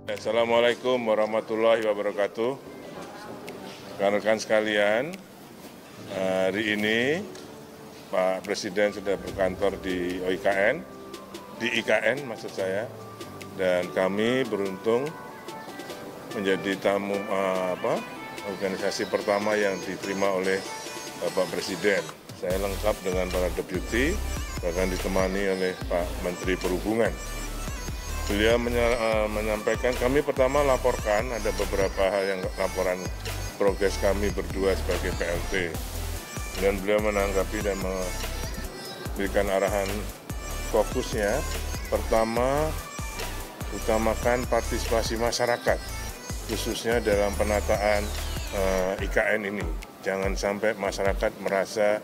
Assalamualaikum warahmatullahi wabarakatuh. Rekan-rekan sekalian, hari ini Pak Presiden sudah berkantor di IKN maksud saya, dan kami beruntung menjadi tamu organisasi pertama yang diterima oleh Bapak Presiden. Saya lengkap dengan para deputi, bahkan ditemani oleh Pak Menteri Perhubungan. Beliau menyampaikan, kami pertama laporkan ada beberapa hal yang laporan progres kami berdua sebagai PLT. Dan beliau menanggapi dan memberikan arahan fokusnya. Pertama, utamakan partisipasi masyarakat, khususnya dalam penataan IKN ini. Jangan sampai masyarakat merasa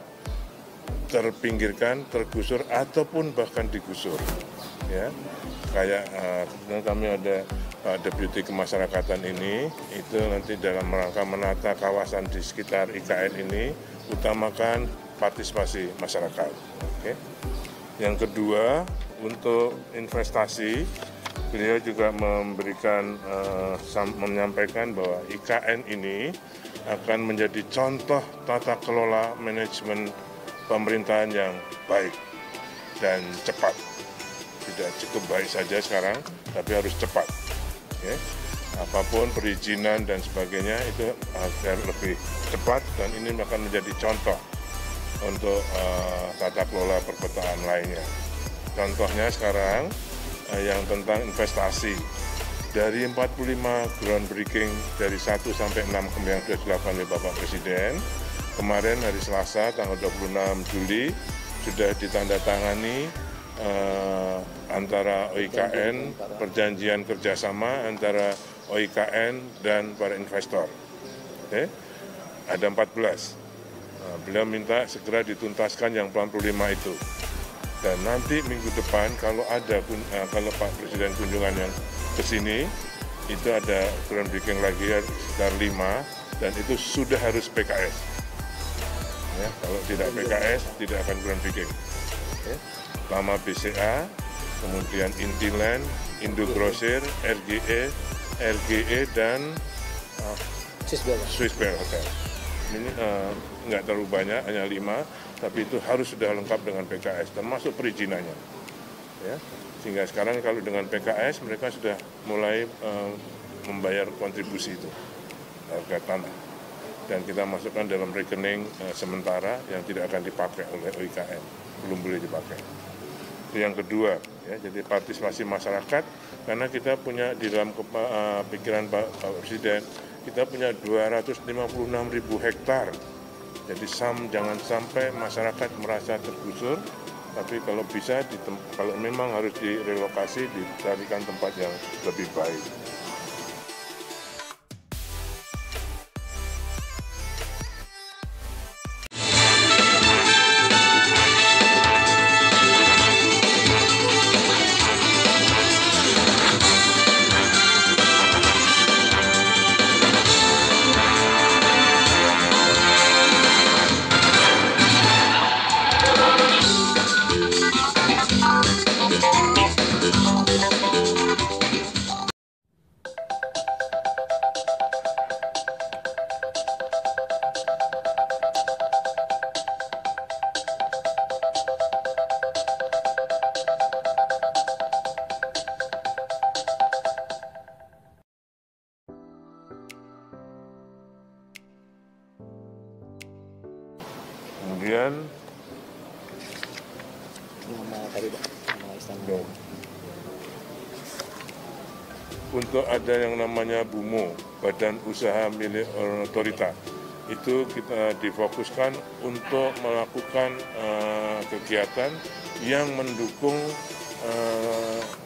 terpinggirkan, tergusur, ataupun bahkan digusur. Ya. Kayak kami ada deputi kemasyarakatan ini, itu nanti dalam rangka menata kawasan di sekitar IKN ini, utamakan partisipasi masyarakat. Oke. Yang kedua, untuk investasi, beliau juga menyampaikan bahwa IKN ini akan menjadi contoh tata kelola manajemen pemerintahan yang baik dan cepat. Tidak cukup baik saja sekarang, tapi harus cepat. Ya. Apapun perizinan dan sebagainya itu agar lebih cepat, dan ini akan menjadi contoh untuk tata kelola perkotaan lainnya. Contohnya sekarang yang tentang investasi. Dari 45 groundbreaking dari 1 sampai 6 yang sudah dilakukan oleh Bapak Presiden, kemarin hari Selasa tanggal 26 Juli sudah ditandatangani antara OIKN, perjanjian kerjasama antara OIKN dan para investor. Oke? Ada 14. Beliau minta segera dituntaskan yang 45 itu. Dan nanti minggu depan kalau Pak Presiden kunjungan yang ke sini, itu ada groundbreaking lagi sekitar 5, dan itu sudah harus PKS. Ya, kalau tidak PKS, tidak akan groundbreaking. Okay. Lama BCA, kemudian Intiland, Indogrosir, RGE, dan Swiss Bell Hotel. Ini nggak terlalu banyak, hanya 5, tapi itu harus sudah lengkap dengan PKS, termasuk perizinannya. Ya. Sehingga sekarang kalau dengan PKS, mereka sudah mulai membayar kontribusi itu, harga tanah. Dan kita masukkan dalam rekening sementara yang tidak akan dipakai oleh OIKN, belum boleh dipakai. Itu yang kedua, ya, jadi partisipasi masyarakat, karena kita punya di dalam pikiran Pak Presiden, kita punya 256.000 hektar. Jadi jangan sampai masyarakat merasa tergusur, tapi kalau bisa, kalau memang harus direlokasi, dicarikan tempat yang lebih baik. Kemudian untuk ada yang namanya BUMO, Badan Usaha Milik Otorita, itu kita difokuskan untuk melakukan kegiatan yang mendukung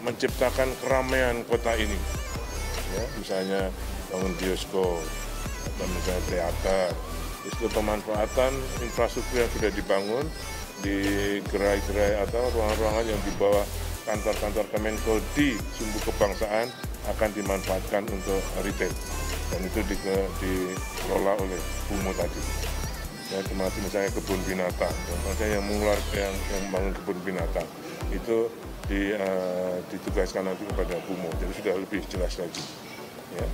menciptakan keramaian kota ini. Ya, misalnya bangun bioskop, atau misalnya teater. Itu pemanfaatan infrastruktur yang sudah dibangun di gerai-gerai atau ruangan-ruangan yang di bawah kantor-kantor Kemenko di Sumbu Kebangsaan akan dimanfaatkan untuk retail, dan itu dikelola oleh BUMO tadi. Ya, termasuk misalnya kebun binatang, misalnya yang bangun kebun binatang itu ditugaskan nanti kepada Bumo, jadi sudah lebih jelas lagi. Ya.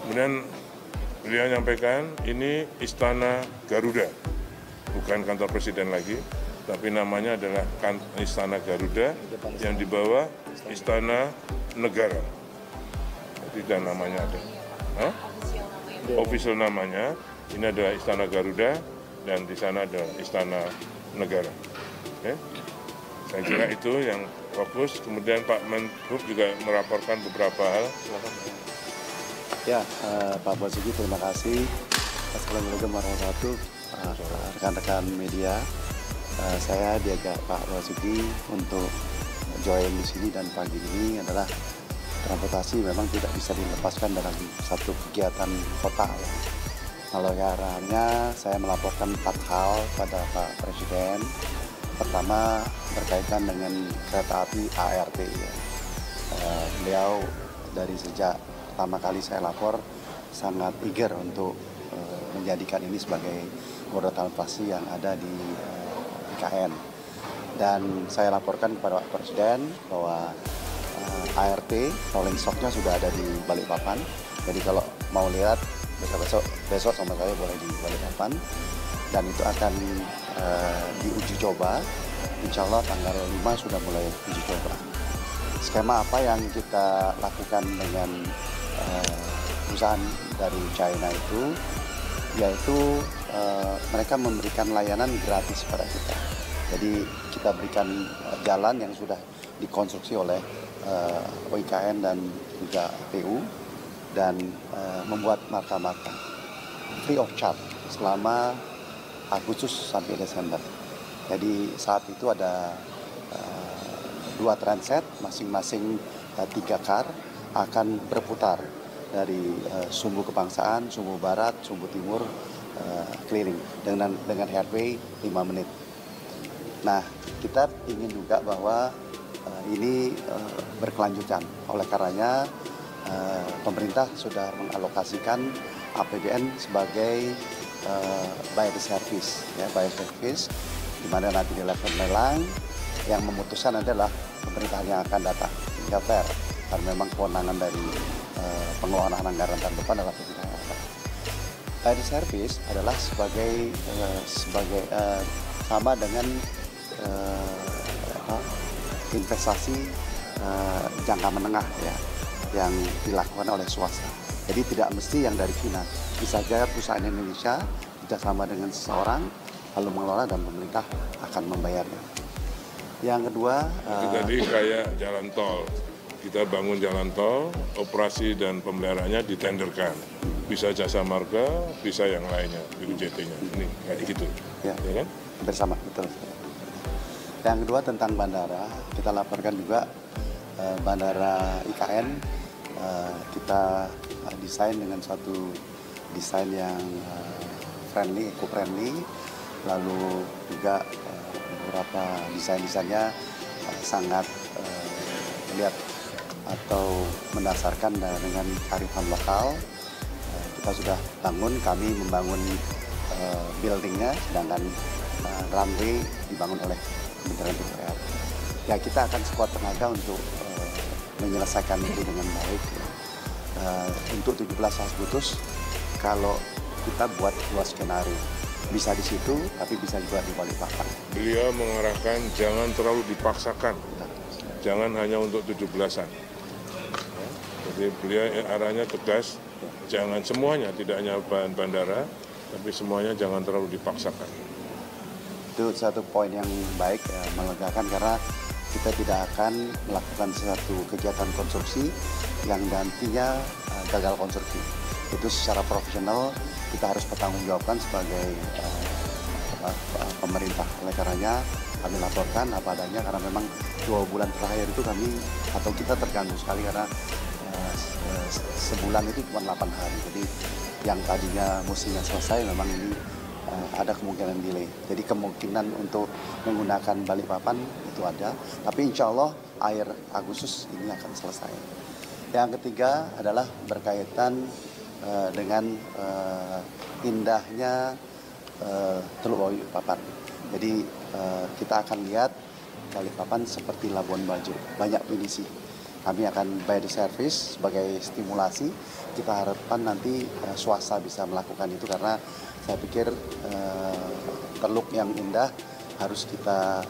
Kemudian beliau menyampaikan ini Istana Garuda, bukan kantor presiden lagi, tapi namanya adalah Istana Garuda yang di bawah Istana Negara. Jadi dan namanya ada. Official namanya ini adalah Istana Garuda dan di sana ada Istana Negara. Okay? Saya kira itu yang fokus. Kemudian Pak Menhub juga melaporkan beberapa hal. Ya, Pak Basuki, terima kasih. Assalamualaikum warahmatullahi wabarakatuh. Rekan-rekan media, saya diajak Pak Basuki untuk join di sini, dan pagi ini adalah transportasi memang tidak bisa dilepaskan dalam satu kegiatan kota. Ya. Kalau caranya saya melaporkan 4 hal pada Pak Presiden. Pertama berkaitan dengan kereta api ART. Ya. Beliau dari sejak pertama kali saya lapor sangat eager untuk menjadikan ini sebagai moda transportasi yang ada di IKN. Dan saya laporkan kepada Pak Presiden bahwa ART rolling stocknya sudah ada di Balikpapan. Jadi kalau mau lihat besok sama saya boleh di Balikpapan. Dan itu akan diuji coba. Insya Allah tanggal 5 sudah mulai uji coba. Skema apa yang kita lakukan dengan perusahaan dari China itu, yaitu mereka memberikan layanan gratis pada kita. Jadi kita berikan jalan yang sudah dikonstruksi oleh OIKN dan juga PU, dan membuat marka-marka free of charge selama Agustus sampai Desember. Jadi saat itu ada 2 transit, masing-masing 3 kar akan berputar dari Sumbu Kebangsaan, Sumbu Barat, Sumbu Timur, keliling dengan headway 5 menit. Nah, kita ingin juga bahwa ini berkelanjutan. Oleh karenanya pemerintah sudah mengalokasikan APBN sebagai buyer service, ya, buyer service, di mana nanti di level lelang yang memutuskan adalah pemerintah yang akan datang. Sehingga fair, karena memang kewenangan dari pengelolaan anggaran tahun depan adalah pemerintah yang akan. Buyer service adalah sebagai sama dengan investasi jangka menengah, ya, yang dilakukan oleh swasta. Jadi tidak mesti yang dari China, bisa saja perusahaan Indonesia kerjasama dengan seseorang lalu mengelola dan pemerintah akan membayarnya. Yang kedua, tadi kayak jalan tol, kita bangun jalan tol, operasi dan pemeliharaannya ditenderkan. Bisa jasa marga, bisa yang lainnya, BUJT-nya. Ini kayak gitu, ya kan? Bersama, betul. Yang kedua tentang bandara, kita laporkan juga bandara IKN kita desain dengan suatu desain yang friendly, eco-friendly, lalu juga beberapa desainnya sangat melihat atau mendasarkan dengan kearifan lokal. Kita sudah bangun, kami membangun buildingnya, sedangkan runway dibangun oleh Kementerian PUPR. Ya, kita akan sekuat tenaga untuk menyelesaikan itu dengan baik. Untuk 17 Agustus, kalau kita buat 2 skenario, bisa di situ, tapi bisa juga di Balikpapan. Beliau mengarahkan jangan terlalu dipaksakan, jangan hanya untuk 17-an. Jadi beliau arahnya tegas, jangan semuanya, tidak hanya bandara, tapi semuanya jangan terlalu dipaksakan. Itu satu poin yang baik, melegakan, karena kita tidak akan melakukan satu kegiatan konstruksi yang nantinya gagal konstruksi. Itu secara profesional kita harus bertanggungjawabkan sebagai pemerintah. Oleh karenanya kami laporkan apa adanya, karena memang 2 bulan terakhir itu kami atau kita terganggu sekali, karena sebulan itu cuma 8 hari. Jadi yang tadinya mestinya selesai memang ini ada kemungkinan delay. Jadi kemungkinan untuk menggunakan Balikpapan itu ada, tapi insya Allah akhir Agustus ini akan selesai. Yang ketiga adalah berkaitan dengan indahnya Teluk Balikpapan. Jadi kita akan lihat Balikpapan seperti Labuan Bajo, banyak pinisi. Kami akan by the service sebagai stimulasi. Kita harapkan nanti swasta bisa melakukan itu karena saya pikir Teluk yang indah harus kita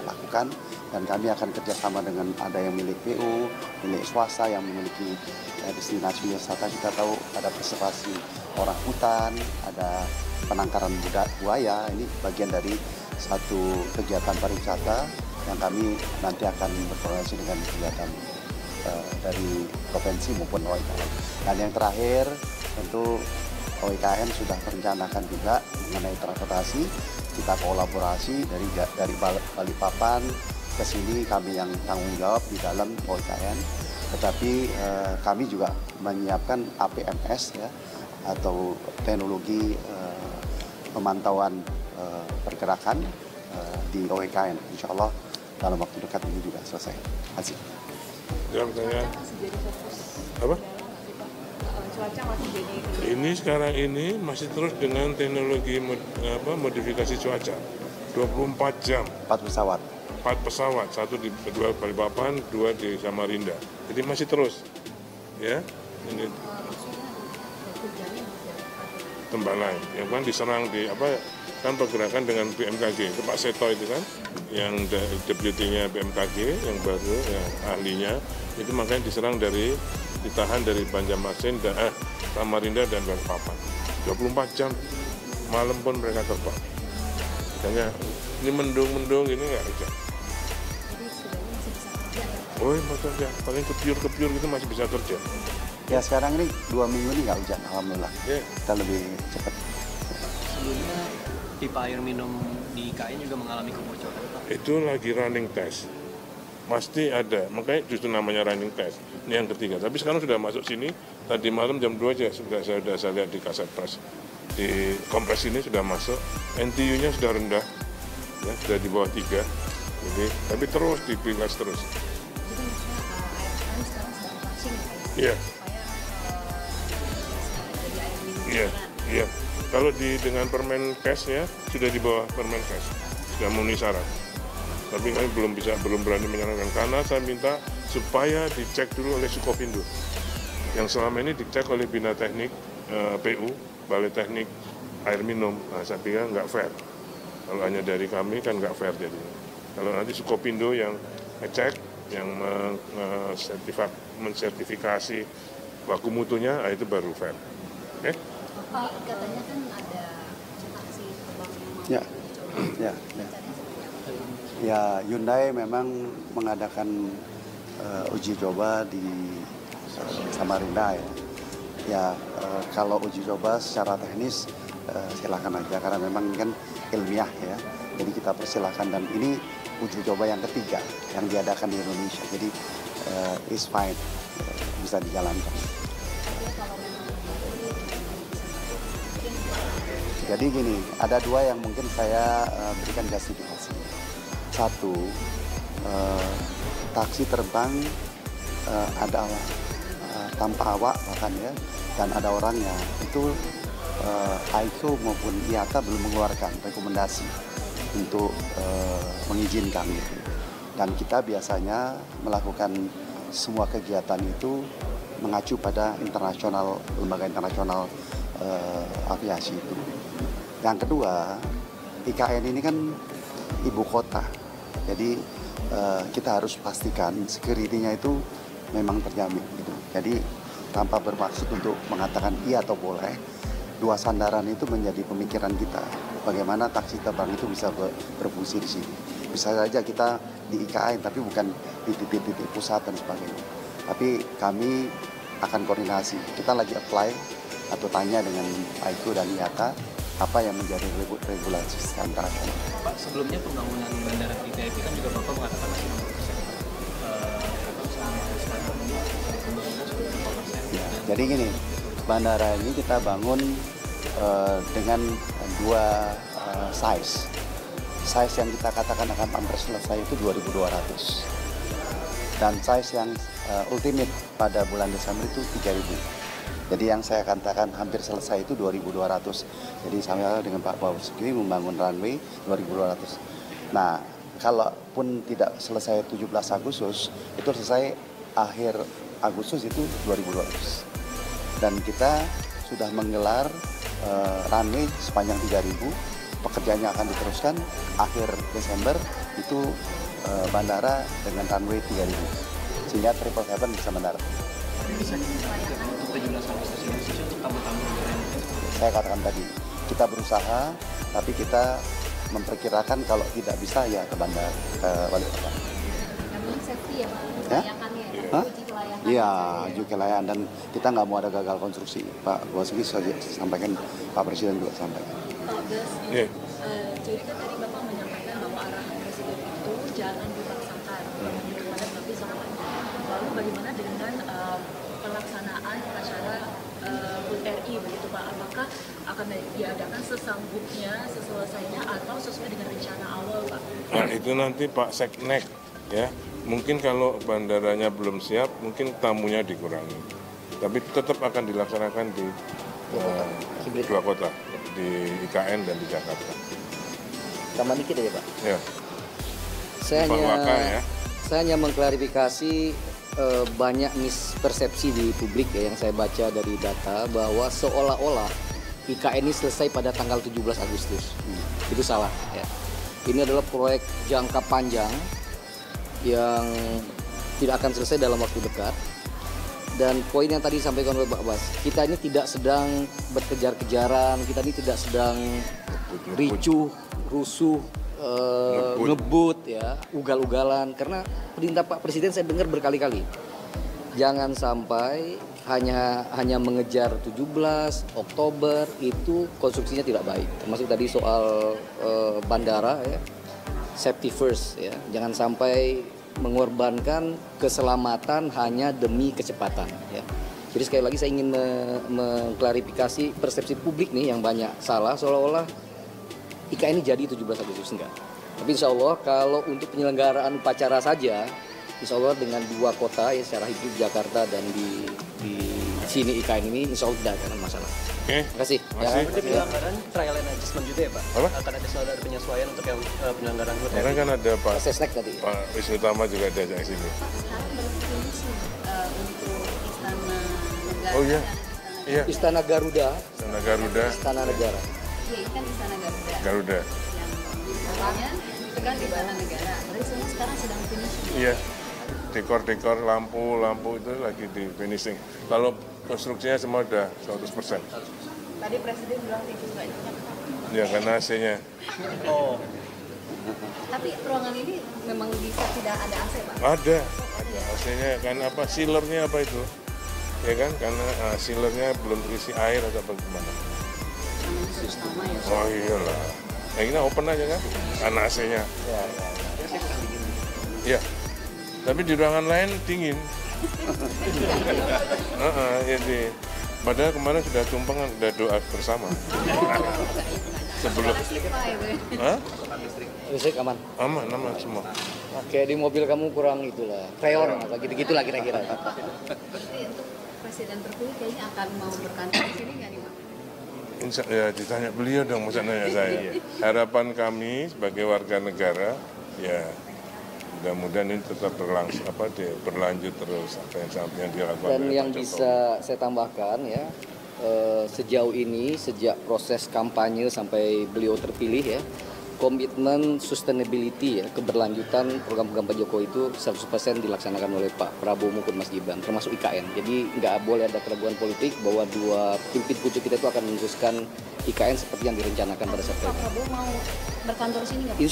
lakukan, dan kami akan kerjasama dengan ada yang milik PU, milik swasta yang memiliki destinasi wisata. Kita tahu ada konservasi orang hutan, ada penangkaran buaya. Ini bagian dari satu kegiatan pariwisata yang kami nanti akan berkoordinasi dengan kegiatan dari provinsi maupun OIKN. Dan yang terakhir tentu OIKN sudah merencanakan juga mengenai transportasi. Kita kolaborasi dari Balikpapan ke sini, kami yang tanggung jawab di dalam OIKN. Tetapi kami juga menyiapkan APMS ya, atau teknologi pemantauan pergerakan di OIKN. Insya Allah dalam waktu dekat ini juga selesai. Terima kasih. Masih jadi fokus. Apa? Cuaca masih jadi. Ini sekarang ini masih terus dengan teknologi modifikasi cuaca. 24 jam. 4 pesawat. 4 pesawat, 1 di Balikpapan, 2 di Samarinda. Jadi masih terus, ya. Ini Tembalang, yang kan diserang di kan pergerakan dengan BMKG, itu Pak Seto itu kan, yang deputinya BMKG, yang baru, yang ahlinya, itu makanya ditahan dari Banjarmasin, Samarinda dan Balikpapan. 24 jam, malam pun mereka terbang. Makanya ini mendung ini nggak hujan. Oh, ya, paling kepiur gitu masih bisa kerja. Ya sekarang ini 2 minggu ini nggak hujan, alhamdulillah. Yeah. Kita lebih cepat. Sebelumnya pipa air minum di IKN juga mengalami kebocoran. Itu lagi running test. Pasti ada, makanya justru namanya running test. Ini yang ketiga. Tapi sekarang sudah masuk sini. Tadi malam jam 2 aja saya lihat di Kasat Pres. Di kompres ini sudah masuk. NTU-nya sudah rendah, ya, sudah di bawah 3. Jadi, tapi terus dipilas terus. Iya. Iya. Kalau dengan permen cash ya sudah di bawah permen cash, sudah memenuhi syarat. Tapi kami belum berani menyarankan karena saya minta supaya dicek dulu oleh Sukovindo. Yang selama ini dicek oleh Bina Teknik PU, Balai Teknik Air Minum. Nah, saya pikir nggak fair. Kalau hanya dari kami kan nggak fair jadinya. Kalau nanti Sukovindo yang ngecek, yang mensertifikasi baku mutunya, itu baru fair. Oke? Pak, katanya kan ada taksi terbang yang Ya, Hyundai memang mengadakan uji coba di Samarinda ya. Ya, kalau uji coba secara teknis silakan aja karena memang kan ilmiah ya. Jadi kita persilahkan, dan ini uji coba yang ketiga yang diadakan di Indonesia. Jadi is fine, bisa dijalankan. Jadi gini, ada 2 yang mungkin saya berikan justifikasi. 1, taksi terbang ada tanpa awak bahkan ya, dan ada orangnya. Itu AICO maupun IATA belum mengeluarkan rekomendasi untuk mengizinkan gitu. Dan kita biasanya melakukan semua kegiatan itu mengacu pada internasional, lembaga internasional aviasi itu. Yang kedua, IKN ini kan ibu kota, jadi kita harus pastikan security-nya itu memang terjamin gitu. Jadi tanpa bermaksud untuk mengatakan iya atau boleh, 2 sandaran itu menjadi pemikiran kita. Bagaimana taksi terbang itu bisa berfungsi di sini. Bisa saja kita di IKN, tapi bukan di titik-titik pusat dan sebagainya. Tapi kami akan koordinasi. Kita lagi apply atau tanya dengan AICO dan IATA apa yang menjadi regulasi secara nasional. Pak, sebelumnya pembangunan bandara VIP kan juga Bapak mengatakan masih 60%. Ya, jadi gini, bandara ini kita bangun dengan 2 size. Size yang kita katakan akan hampir selesai itu 2.200. Dan size yang ultimate pada bulan Desember itu 3.000. Jadi yang saya katakan hampir selesai itu 2.200. Jadi saya dengan Pak Basuki membangun runway 2.200. Nah, kalaupun tidak selesai 17 Agustus, itu selesai akhir Agustus itu 2012. Dan kita sudah menggelar runway sepanjang 3.000, pekerjaannya akan diteruskan akhir Desember itu bandara dengan runway 3.000, sehingga 777 bisa mendarat. Bisa untuk 17 Agustus ini untuk tamu-tamu Saya katakan tadi, kita berusaha, tapi kita memperkirakan kalau tidak bisa ya ke bandara, ke Balikpapan. Yang safety ya Pak, Ya? kelayakannya ya, Hah? uji kelayakan. Iya, uji kelayakan, dan kita nggak mau ada gagal konstruksi. Pak Basuki sampaikan, Pak Presiden juga sampaikan. Pak Gas, Iya. jadi kan tadi Bapak menyampaikan bahwa arahan Presiden itu jangan dipaksakan kepada Nabi SAW. Lalu bagaimana dengan pelaksanaan upacara HUT RI begitu Pak? Apakah akan diadakan sesanggupnya, seselesainya, atau sesuai dengan rencana awal Pak? Nah itu nanti Pak Seknek ya. Mungkin kalau bandaranya belum siap, mungkin tamunya dikurangi. Tapi tetap akan dilaksanakan di dua kota, di IKN dan di Jakarta. Tambah dikit aja Pak. Ya. Saya Pak Waka, ya. saya hanya mengklarifikasi banyak mispersepsi di publik ya, yang saya baca dari data bahwa seolah-olah IKN ini selesai pada tanggal 17 Agustus. Itu salah ya. Ini adalah proyek jangka panjang yang tidak akan selesai dalam waktu dekat. Dan poin yang tadi disampaikan oleh Pak Bas, kita ini tidak sedang berkejar-kejaran, kita ini tidak sedang ricuh, rusuh, ngebut ya, ugal-ugalan. Karena perintah Pak Presiden saya dengar berkali-kali, jangan sampai hanya mengejar 17 Oktober, itu konstruksinya tidak baik. Termasuk tadi soal bandara ya, safety first ya, jangan sampai mengorbankan keselamatan hanya demi kecepatan ya. Jadi sekali lagi saya ingin mengklarifikasi persepsi publik nih yang banyak salah, seolah-olah IKN ini jadi 17 Agustus, enggak. Tapi insya Allah kalau untuk penyelenggaraan upacara saja, insya Allah dengan dua kota ya secara hibrid, Jakarta dan di sini IKN ini, insya Allah tidak akan masalah. Oke. Terima kasih. Masih. Berarti penyelenggaraan trial and adjustment juga ya Pak? Apa? Akan ada selalu ada penyesuaian untuk yang penyelenggaraan HUT Karena RI. kan ada Pak Sesnek tadi. Wisnu Tama juga diajak ke sini. Sekarang berarti finishing untuk Istana Negara. Oh iya. dan Iya. Istana Garuda, Sana Garuda, Istana Negara. Iya, ini kan Istana Garuda. Garuda. Yang awalnya itu kan di Istana Negara. Berarti semua sekarang sedang finishing. Iya. Dekor-dekor, lampu itu lagi di finishing. Kalau konstruksinya semua udah 100%. Tadi Presiden bilang itu nggak nyenyak. Ya karena AC-nya. Oh, Tapi ruangan ini memang bisa tidak ada AC Pak? Ada AC-nya kan apa, sealernya apa itu? Ya kan, karena sealernya belum terisi air atau bagaimana. Karena itu utama ya. Oh iyalah. Nah ini open aja kan, karena AC-nya. Ya. Tapi di ruangan lain dingin. Ini. Padahal kemarin sudah tumpeng, sudah doa bersama. Sebelum. Pak ya Bu? Hah? Listrik aman. Aman semua. Oke, di mobil kamu kurang itulah, freon atau gitu-gitulah kira-kira. Berarti untuk Presiden terpilih kayaknya akan mau berkantor di sini nggak nih Pak? Ya ditanya beliau dong, masa nanya saya. Harapan kami sebagai warga negara, ya mudah-mudahan ini tetap berlanjut terus apa yang dilakukan. Dan oleh yang Pak Jokowi. bisa saya tambahkan ya, sejauh ini sejak proses kampanye sampai beliau terpilih ya, komitmen sustainability ya, keberlanjutan program-program Pak Jokowi itu 100% dilaksanakan oleh Pak Prabowo maupun Mas Gibran, termasuk IKN. Jadi nggak boleh ada keraguan politik bahwa dua pimpin pucuk kita itu akan meneruskan IKN seperti yang direncanakan pada saat Pak itu. Prabowo mau berkantor di sini nggak Pak?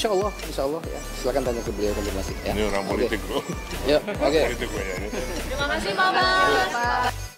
Insya Allah ya. Silakan tanya ke beliau konfirmasi. Ya. Ini orang politik bro. Ya, oke. Politik banyak ini. Terima kasih Pak Bas.